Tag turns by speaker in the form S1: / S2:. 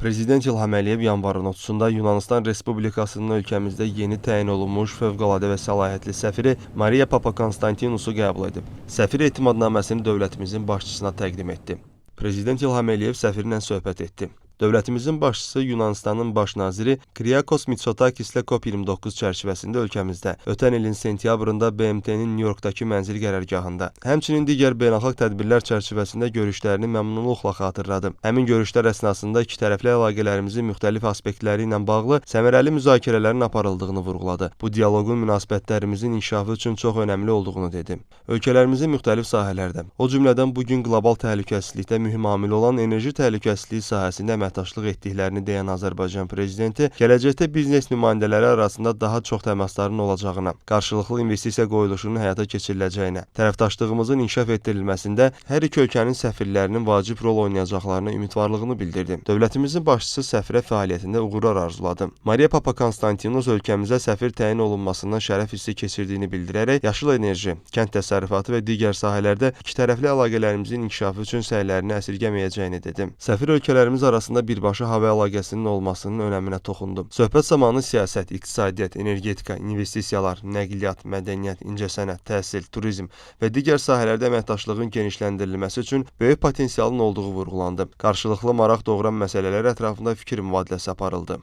S1: Prezident İlham Əliyev yanvarın 30-da Yunanistan Respublikasının ölkəmizdə yeni təyin olunmuş fövqəladə və səlahiyyətli səfiri Maria Papakonstantinusu qəbul edib. Səfir etimadnaməsini dövlətimizin başçısına təqdim etdi. Prezident İlham Əliyev səfirlə söhbət etdi. Dövlətimizin başçısı Yunanistanın baş naziri Kyriakos Mitsotakislə COP29 çərçivəsində ölkəmizdə ötən ilin sentyabrında BMT-nin New Yorkdakı mənzil qərargahında, həmçinin digər beynəlxalq tədbirlər çərçivəsində görüşlərini məmnunluqla xatırladı. Həmin görüşlər əsnasında ikitərəfli əlaqələrimizin müxtəlif aspektləri ilə bağlı səmərəli müzakirələrin aparıldığını vurğuladı. Bu dialoqun münasibətlərimizin inkişafı üçün çox önəmli olduğunu dedi. Ölkələrimizin müxtəlif sahələrdə, o cümlədən bugün qlobal təhlükəsizlikdə mühüm amil olan enerji təhlükəsizliyi sahəsində əməkdaşlıq etdiklərini deyən Azərbaycan prezidenti, gələcəkdə biznes nümayəndələri arasında daha çox təmasların olacağına, qarşılıqlı investisiya qoyuluşunun həyata keçiriləcəyinə, tərəfdaşlığımızın inkişaf etdirilməsində hər iki ölkənin səfirlərinin vacib rol oynayacaqlarına ümidvarlığını bildirdi. Dövlətimizin başçısı səfirə fəaliyyətində uğurlar arzuladı. Maria Papakonstantinus ölkəmizə səfir təyin olunmasından şərəf hissi keçirdiyini bildirərək, yaşıl enerji, kənd təsərrüfatı və digər sahələrdə ikitərəfli əlaqələrimizin inkişafı üçün səylərini əsirgəməyəcəyini dedi. Səfir ölkələrimiz arasında birbaşa hava əlaqəsinin olmasının önəminə toxundu. Söhbət zamanı siyasət, iqtisadiyyat, energetika, investisiyalar, nəqliyyat, mədəniyyət, incəsənət, təhsil, turizm və digər sahələrdə əməkdaşlığın genişləndirilməsi üçün böyük potensialın olduğu vurğulandı. Qarşılıqlı maraq doğuran məsələlər ətrafında fikir mübadiləsi aparıldı.